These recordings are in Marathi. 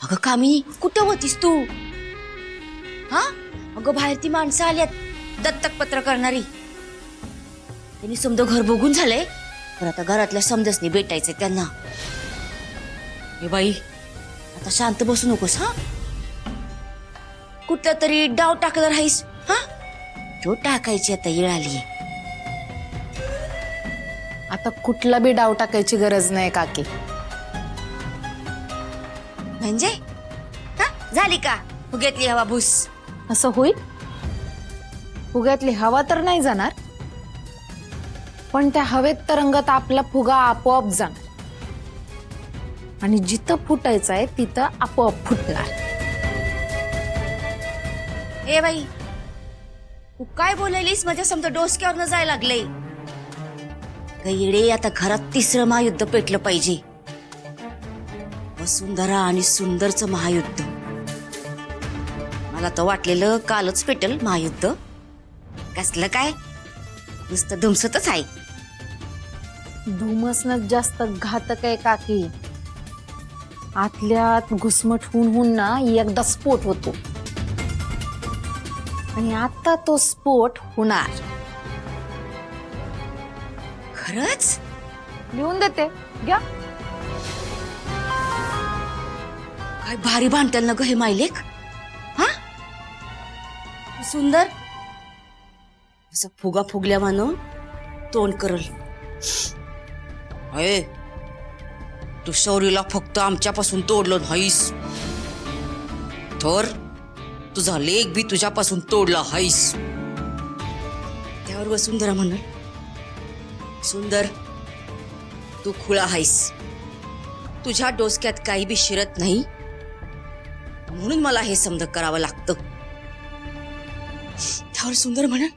अगं कामिनी कुठं होतीस तू? हा अगं बाहेर ती माणसं आल्यात दत्तक पत्र करणारी. त्यांनी समजा घर बघून झालंय, पण आता घरातल्या समजसनी भेटायचंय त्यांना. हे बाई आता शांत बसू नकोस हा. कुठला तरी डाव टाकणार आहेस हा. तो टाकायची आता येळ आली. आता कुठला बी डाव टाकायची गरज नाही काकी. म्हणजे हा झाली का फुग्यातली हवा भूस? असं होईल? फुग्यातली हवा तर नाही जाणार, पण त्या हवेत तरंगत आपला फुगा आपोआप जाणार आणि जिथं फुटायचं आहे तिथं आपोआप फुटणार. ए बाई तू काय बोलायलीस? माझ्या समजा डोसक्यावर जायला लागले. गैडे आता घरात तिसरं महायुद्ध पेटलं पाहिजे. वसुंधरा आणि सुंदरचं महायुद्ध. मला तर वाटलेलं कालच पेटल महायुद्ध. कसलं काय नुसतं धुमसतच आहे. धुमसनच जास्त घातक आहे काकी. आतल्यात घुसमट होऊन ना एकदा स्फोट होतो आणि आता तो स्फोट होणार. खरंच? लिहून देते घ्या. काय भारी भांडल ना ग हे मायलेक. हा सुंदर असं फुगा फुगल्या मानो तोंड करल. अय तू शौरीला फक्त आमच्यापासून तोडलं नाहीस, तर तुझा लेख बी तुझ्यापासून तोडला हाईस. त्यावर वसुंधरा म्हणल, सुंदर तू खुळा हाईस, तुझ्या डोसक्यात काही बी शिरत नाही, म्हणून मला हे समज करावं लागतं. त्यावर सुंदर म्हणाल,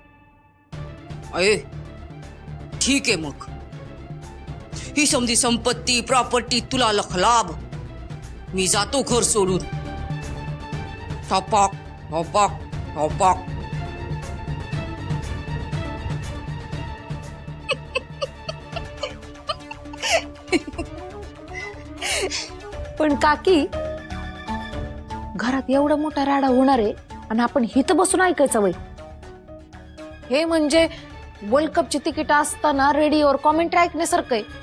अय ठीक आहे, मग ही समधी संपत्ती प्रॉपर्टी तुला लखलाभ. मी जातो घर सोडून. ठपाक ठपाक ठपाक. पण काकी घरात एवढा मोठा राडा होणार आहे आणि आपण हिथं बसून ऐकायचं वय? हे म्हणजे वर्ल्ड कपची तिकीट असताना रेडिओवर कॉमेंट्री ऐकण्यासारखं आहे.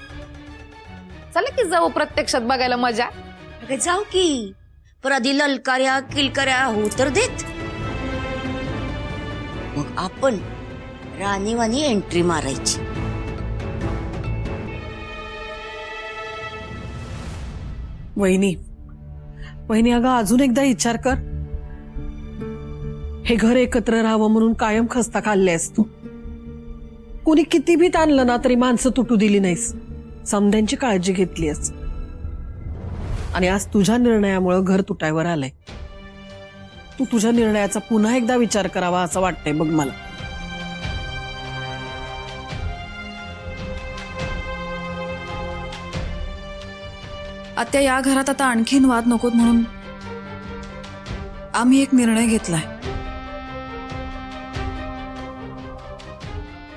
चला की जाऊ प्रत्यक्षात बघायला मजा. अगं जाऊ की, पर आधी ललकार्या किलकार्या होऊ तर देत. मग आपण राणीवाणी एंट्री मारायची. वहिनी वहिनी अगं अजून एकदा विचार कर. हे घर एकत्र राहावं म्हणून कायम खस्ता खाल्ल्यास तू. कोणी किती भी ताणलं ना तरी माणसं तुटू दिली नाहीस. समद्यांची काळजी घेतलीस आणि आज तुझ्या निर्णयामुळे घर तुटायवर आलंय. तू तुझ्या निर्णयाचा पुन्हा एकदा विचार करावा असं वाटतंय बघ मला. आत्या या घरात आता आणखीन वाद नकोत म्हणून आम्ही एक निर्णय घेतलाय.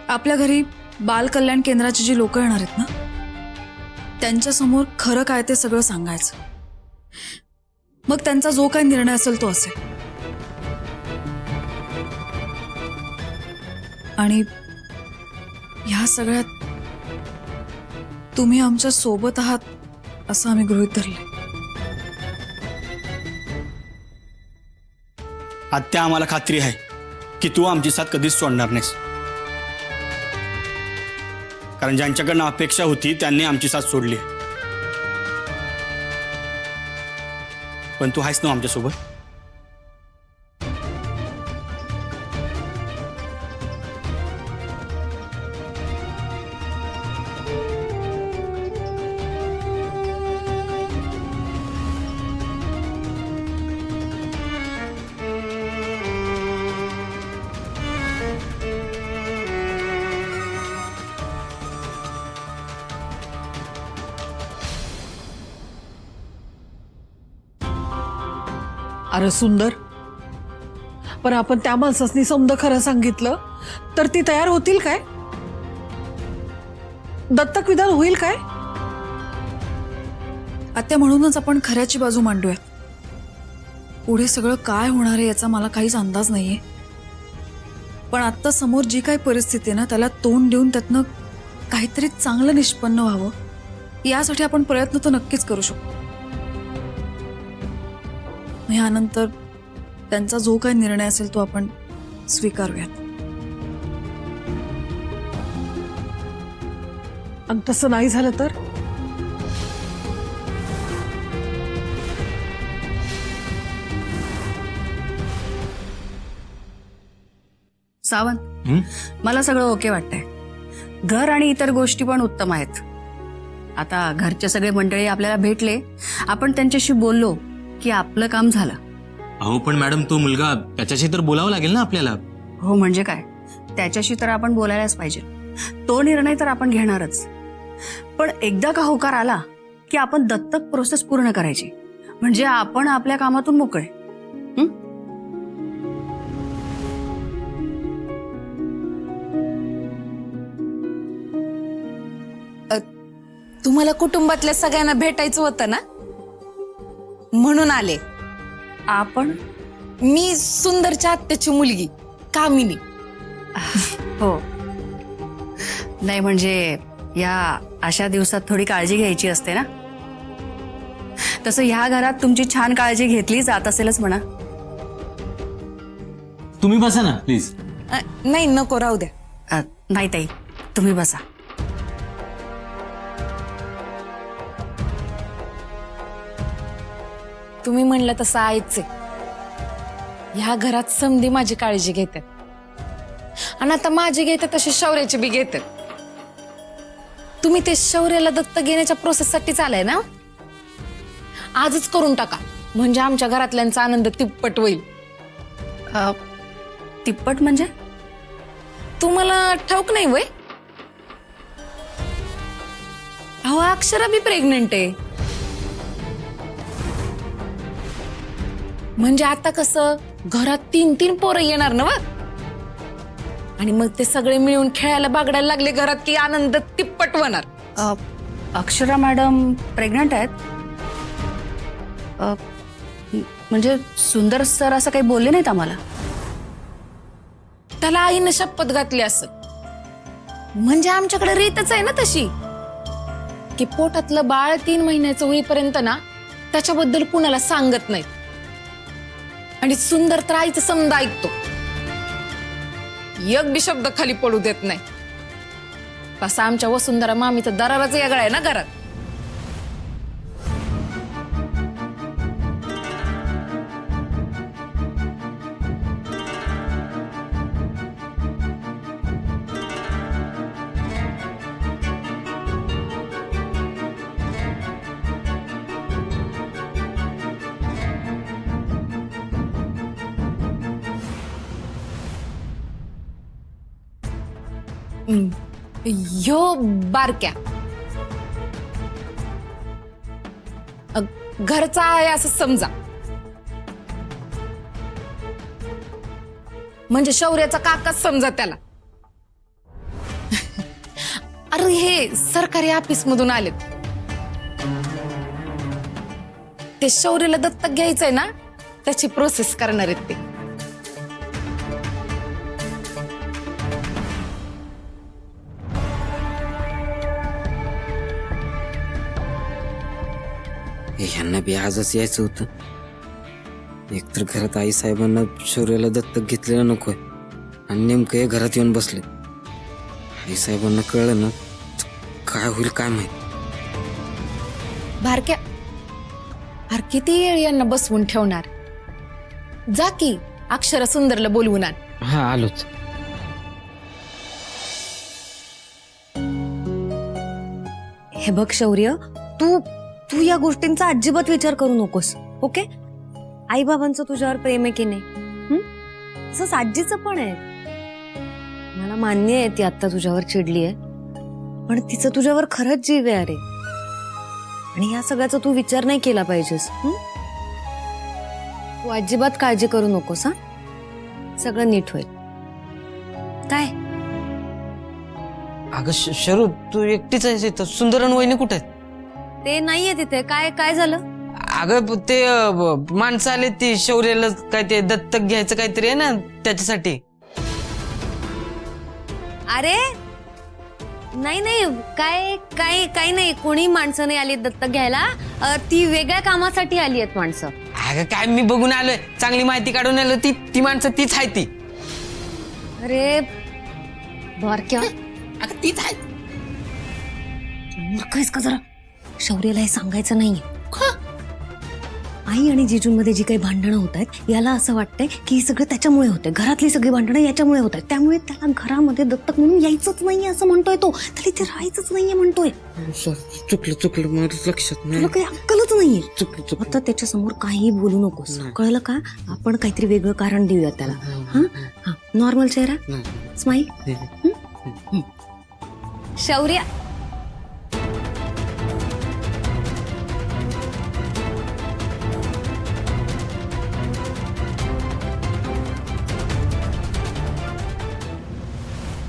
आपल्या घरी बाल कल्याण केंद्राची जी लोक येणार आहेत ना, त्यांच्या समोर खरं काय ते सगळं सांगायचं. मग त्यांचा जो काही निर्णय असेल तो असेल. आणि ह्या सगळ्यात तुम्ही आमच्या सोबत आहात असं आम्ही गृहीत धरले. आत्या आम्हाला खात्री आहे की तू आमची साथ कधीच सोडणार नाहीस. कारण ज्यांच्याकडनं अपेक्षा होती त्यांनी आमची साथ सोडली. पण तू आहेस ना आमच्यासोबत. अरे सुंदर, पण आपण त्या माणसासनी समद खरं सांगितलं तर ती तयार होतील काय? दत्तक विधान होईल काय? आत्या म्हणूनच आपण खऱ्याची बाजू मांडूया. पुढे सगळं काय होणार आहे याचा मला काहीच अंदाज नाहीये. पण आता समोर जी काही परिस्थिती आहे ना, त्याला तोंड देऊन त्यातनं काहीतरी चांगलं निष्पन्न व्हावं यासाठी आपण प्रयत्न तर नक्कीच करू शकतो. यानंतर त्यांचा जो काही निर्णय असेल तो आपण स्वीकारूयात. आणि तसं नाही झालं तर सावंत, मला सगळं ओके वाटतंय. घर आणि इतर गोष्टी पण उत्तम आहेत. आता घरचे सगळे मंडळी आपल्याला भेटले, आपण त्यांच्याशी बोललो की आपलं काम झालं. अहो पण मॅडम, तो मुलगा, त्याच्याशी तर बोलावं लागेल ना आपल्याला. हो म्हणजे काय, त्याच्याशी तर आपण बोलायलाच पाहिजे. तो निर्णय तर आपण घेणारच. पण एकदा का होकार आला की आपण दत्तक प्रोसेस पूर्ण करायची, म्हणजे आपण आपल्या कामातून मोकळे. तुम्हाला कुटुंबातल्या सगळ्यांना भेटायचं होतं ना, म्हणून आले. आपण मी सुंदरच्या आत्याची मुलगी कामिनी. हो, नाही म्हणजे या अशा दिवसात थोडी काळजी घ्यायची असते ना. तसं ह्या घरात तुमची छान काळजी घेतली जात असेलच म्हणा. तुम्ही बसा ना प्लीज. नाही, नको, राहू द्या. नाही ताई, तुम्ही बसा. तुम्ही म्हणलं तसं आहेच आहे. ह्या घरात समधी माझी काळजी घेतात, आणि आता माझी घेतात तशी शौर्याची बी घेतात. तुम्ही ते शौर्याला दत्त घेण्याच्या प्रोसेससाठीच आलाय ना. आजच करून टाका, म्हणजे आमच्या घरातल्यांचा आनंद तिप्पट होईल. तिप्पट म्हणजे? तुम्हाला ठाऊक नाही वय? अहो, अक्षरा बी प्रेग्नंट आहे. म्हणजे आता कसं घरात 3-3 पोरं येणार ना, आणि मग ते सगळे मिळून खेळायला बागडायला लागले घरात की आनंद तिप्पट होणार. अक्षरा मॅडम प्रेग्नंट आहेत? म्हणजे सुंदर सर असं काही बोलले नाहीत आम्हाला. त्याला आईनं शपथ घातली असं. म्हणजे आमच्याकडे रीतच आहे ना तशी, की पोटातलं बाळ 3 महिन्याचं होईपर्यंत ना त्याच्याबद्दल कुणाला सांगत नाही. आणि सुंदर तर आईचं समजा ऐकतो, एक बी शब्द खाली पडू देत नाही. तसा आमच्या वसुंधरा मामीचा दराराच वेगळा आहे ना घरात. ह्यो बारक्या घरचा आहे असं समजा. म्हणजे शौर्याचा काकाच समजा त्याला. अरे हे सरकारी ऑफिस मधून आलेत. ते शौर्याला दत्तक घ्यायचंय ना, त्याची प्रोसेस करणार आहेत ते. ह्यांना बी आजच यायचं होतं. एकतर घरात आई साहेबांना शौर्याला दत्तक घेतलेलं नकोय, आणि नेमकं हे घरात येऊन बसले. आई साहेबांना कळलं ना, काय होईल काय माहित. भारक्या, अरे किती वेळ यांना बसवून ठेवणार. जा की अक्षरा सुंदरला बोलवून आण. हा, आलोच. हे बघ शौर्य, तू या गोष्टींचा अजिबात विचार करू नकोस, ओके? आई बाबांचं तुझ्यावर प्रेम आहे की नाही, तसंच आजीचं पण आहे. मला मान्य आहे ती आता तुझ्यावर चिडली आहे, पण तिचं तुझ्यावर खरंच जीव आहे अरे. आणि या सगळ्याचा तू विचार नाही केला पाहिजेस. तू अजिबात काळजी करू नकोस. हा, सगळं नीट होईल. काय अगं शरू, तू एकटीच आहेस इथं. सुंदरन वहिनी कुठे आहेत? ते नाहीये तिथे. काय काय झालं? अगं ते माणसं आले ती शौर्याला काय ते दत्तक घ्यायचं काहीतरी आहे ना त्याच्यासाठी. अरे नाही नाही काय काय काही नाही, कोणी माणसं नाही आली दत्तक घ्यायला. ती वेगळ्या कामासाठी आली आहेत माणसं. अगं काय मी बघून आलोय, चांगली माहिती काढून आलो. ती माणसं तीच आहे ती. अरे बारक्या, अगं तीच आहे. मूर्ख आहेस का जरा? शौर्याला हे सांगायचं नाहीये. आई आणि जिजूंमध्ये जी काही भांडणं होत आहेत, याला असं वाटतंय की हे सगळं त्याच्यामुळे होते. घरातली सगळी भांडणं याच्यामुळे होत आहेत, त्यामुळे त्याला घरामध्ये दत्तक म्हणून यायचंच नाहीये असं म्हणतोय तो. त्याला इथे राहायचंच नाहीये म्हणतोय. चुकलं मला लक्षात नाही. तुला काही अक्कलच नाहीये. चुकलं. आता त्याच्या समोर काहीही बोलू नकोस, कळलं का? आपण काहीतरी वेगळं कारण देऊया त्याला. हा हा, नॉर्मल चेहरा, स्माईल. शौर्य,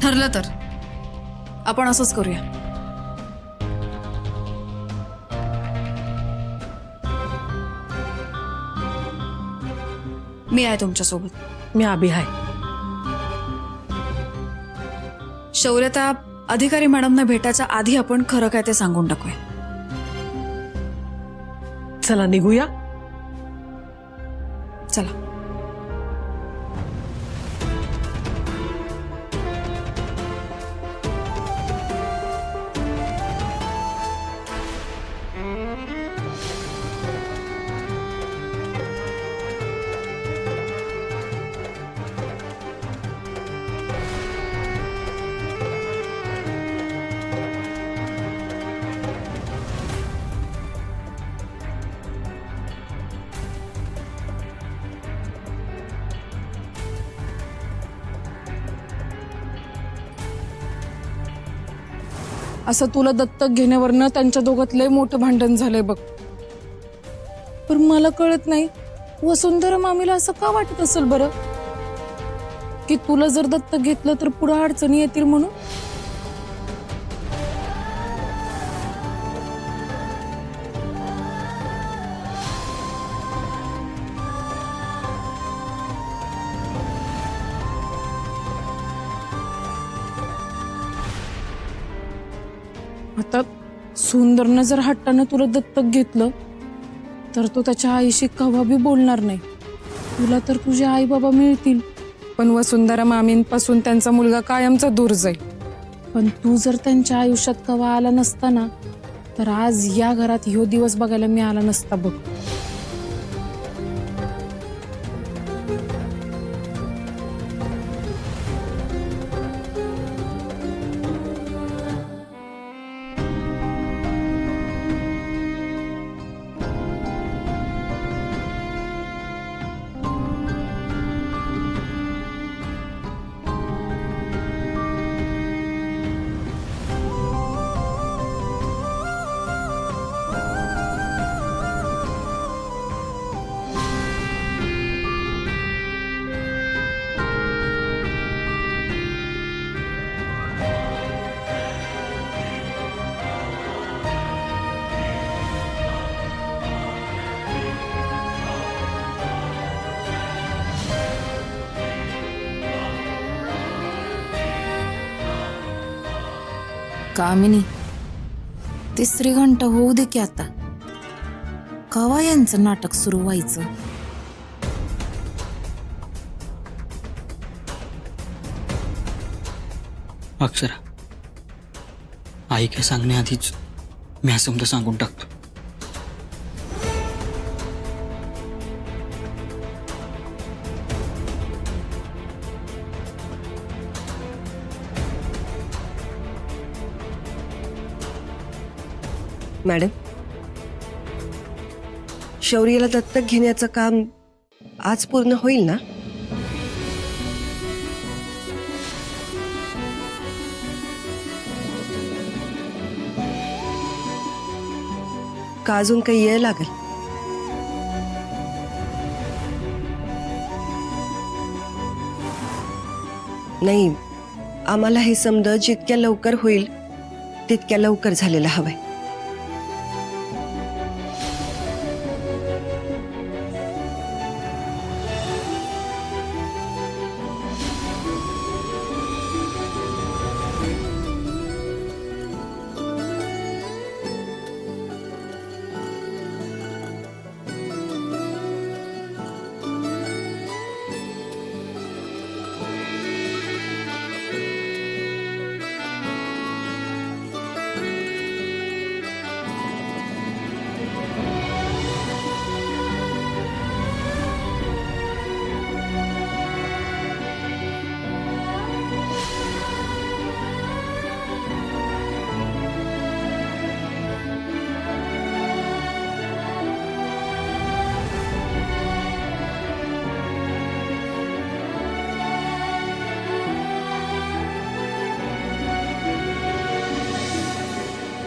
ठरलं तर आपण असंच करूया. मी आहे तुमच्यासोबत. मी अभि आहे. शौर्य, त्या अधिकारी मॅडमना भेटायच्या आधी आपण खरं काय ते सांगून टाकूया. चला निघूया. चला. असं तुला दत्तक घेण्यावरनं त्यांच्या दोघात लय मोठं भांडण झालंय बघ. पण मला कळत नाही वसुंधरा मामीला असं का वाटत असेल बरं, की तुला जर दत्तक घेतलं तर पुढे अडचणी येतील म्हणून. आता सुंदरनं जर हट्टानं तुला दत्तक घेतलं तर तो त्याच्या आईशी कवा बी बोलणार नाही. तुला तर तुझे आई बाबा मिळतील, पण वसुंधरा मामींपासून त्यांचा मुलगा कायमचा दूर जाईल. पण तू जर त्यांच्या आयुष्यात कवा आला नसता ना, तर आज या घरात ह्यो दिवस बघायला मी आला नसता बघ. कामिनी, तिसरी घंटा होऊ दे की आता. कवा यांचं नाटक सुरू व्हायचं? अक्षरा, आई काय सांगण्याआधीच मी हा समजा सांगून टाकतो. मॅडम, शौर्याला दत्तक घेण्याचं काम आज पूर्ण होईल ना? का अजून काही वेळ लागेल? नाही, आम्हाला हे समज जितक्या लवकर होईल तितक्या लवकर झालेलं हवंय.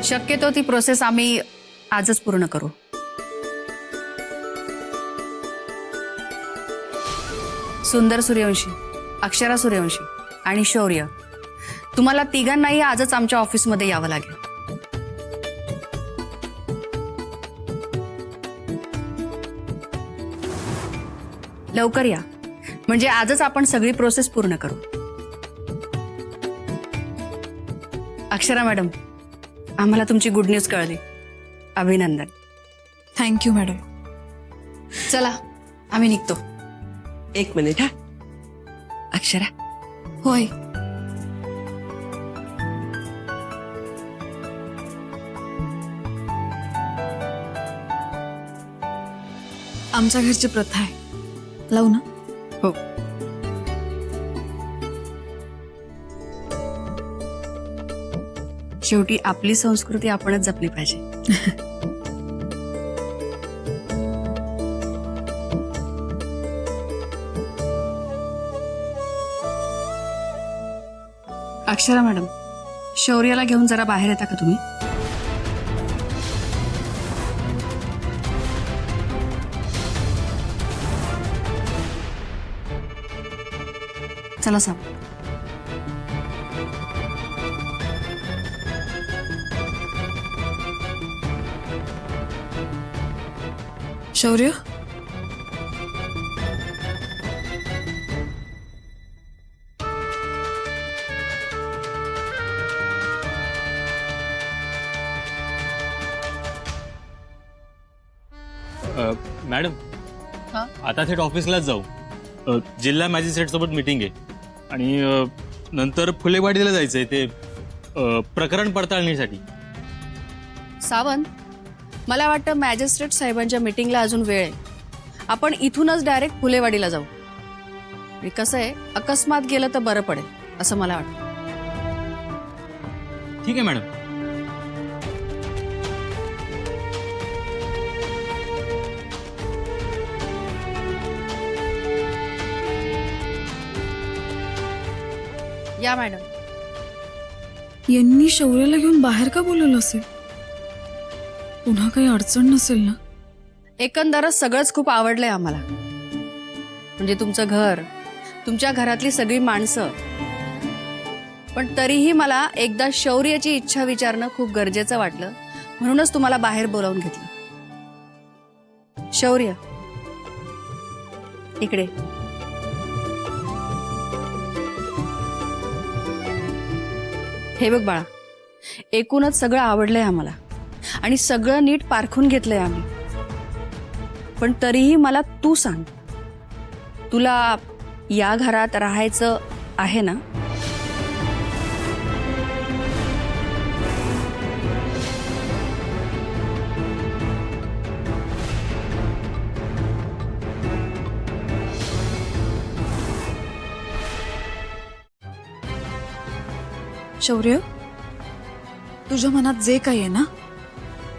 शक्यतो ती प्रोसेस आम्ही आजच पूर्ण करू. सुंदर सूर्यवंशी, अक्षरा सूर्यवंशी आणि शौर्य, तुम्हाला तिघांनाही आजच आमच्या ऑफिसमध्ये यावं लागेल. लवकर या, म्हणजे आजच आपण सगळी प्रोसेस पूर्ण करू. अक्षरा मॅडम, आम्हाला तुमची गुड न्यूज कळली. अभिनंदन. Thank you madam. चला आम्ही निघतो. एक मिनिट हा. अक्षरा, होय. आमच्या घरची प्रथा आहे. लावू ना? हो. शेवटी आपली संस्कृती आपणच जपली पाहिजे. अक्षरा मॅडम, शौर्याला घेऊन जरा बाहेर येता का तुम्ही? चला साहेब. शौर्य, मॅडम, हा? आता थेट ऑफिसलाच जाऊ. जिल्हा मॅजिस्ट्रेट सोबत मीटिंग आहे आणि नंतर फुलेवाडीला जायचंय ते प्रकरण पडताळणीसाठी. सावंत, मला वाटतं मॅजिस्ट्रेट साहेबांच्या मीटिंगला अजून वेळ आहे. आपण इथूनच डायरेक्ट फुलेवाडीला जाऊ. आणि कसं आहे, अकस्मात गेलं तर बरं पडेल असं मला वाटतं. ठीक आहे मॅडम. या मॅडम. यांनी शौर्याला घेऊन बाहेर का बोलवलं असेल? पुन्हा काही अडचण नसेल ना? एकंदरच सगळंच खूप आवडलंय आम्हाला. म्हणजे तुमचं घर, तुमच्या घरातली सगळी माणसं. पण तरीही मला एकदा शौर्याची इच्छा विचारणं खूप गरजेचं वाटलं, म्हणूनच तुम्हाला बाहेर बोलावून घेतलं. शौर्य, इकडे. हे बघ बाळा, एकूणच सगळं आवडलंय आम्हाला आणि सगळं नीट पारखून घेतलंय आम्ही. पण तरीही मला तू सांग, तुला या घरात राहायचं आहे ना? शौर्य, तुझ्या मनात जे काही आहे ना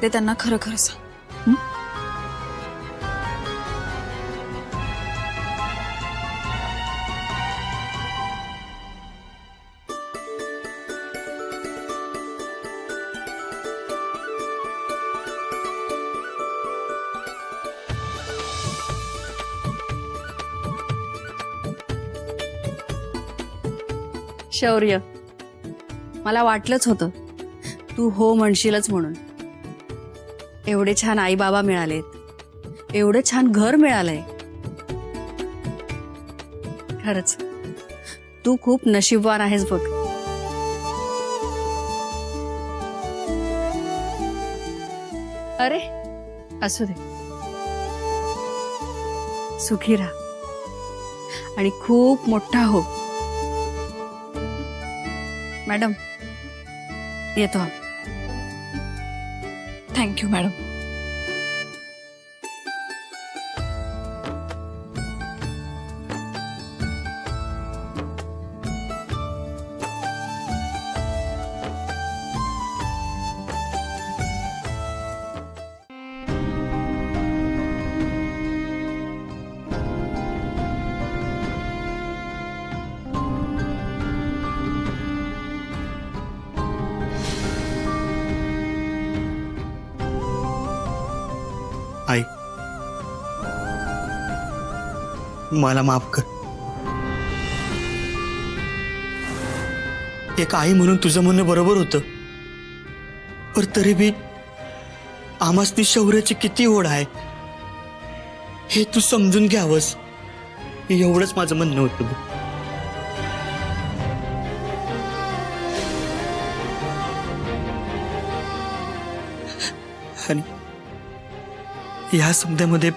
ते त्यांना खरं खरं सांग. हं? शौर्य, मला वाटलंच होतं तू हो म्हणशीलच म्हणून. एवढे छान आई बाबा मिळालेत, एवढं छान घर मिळालंय. खरंच तू खूप नशीबवान आहेस बघ. अरे असू दे, सुखी राहा आणि खूप मोठा हो. मॅडम, येतो. Thank you madam. मला माफ कर. एक आई म्हणून तुझं म्हणणं बरोबर होतं, पण तरी बी आम्हासनी शौर्याची किती ओढ आहे हे तू समजून घ्यावंस, एवढंच माझं म्हणणं होतं बघ. आणि या समध्यामध्ये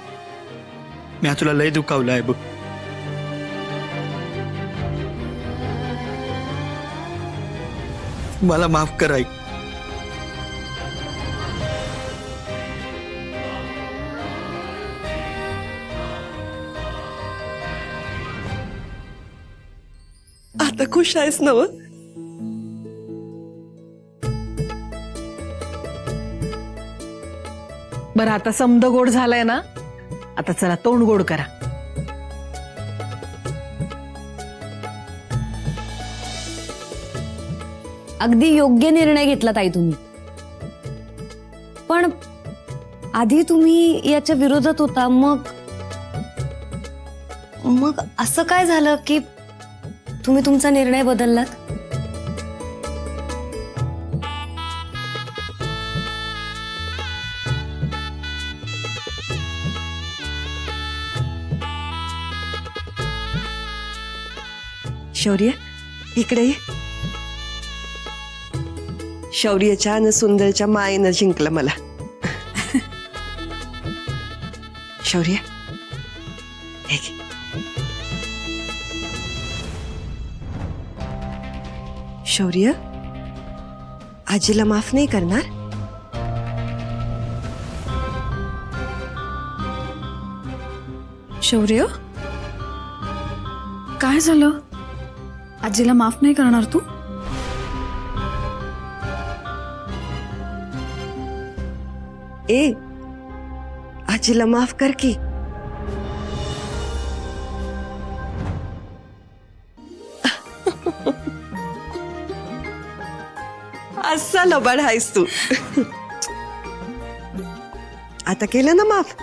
मी तुला लय दुखावलं आहे बघ. मला माफ कर आई. आता खुश आहेस ना? बरं आता समद गोड झालाय ना, आता चला तोंड गोड करा. अगदी योग्य निर्णय घेतला ताई तुम्ही. पण आधी तुम्ही याच्या विरोधात होता, मग असं काय झालं की तुम्ही तुमचा निर्णय बदललात? शौर्य, इकडे ये. शौर्यच्या आणि सुंदरच्या मायेनं जिंकलं मला. शौर्य, हे घे. शौर्य, आजीला माफ नाही करणार? शौर्य, काय झालं? आजीला माफ नाही करणार तू? ए, आजीला माफ कर की. असा लबाड आहेस तू. आता केलं ना माफ?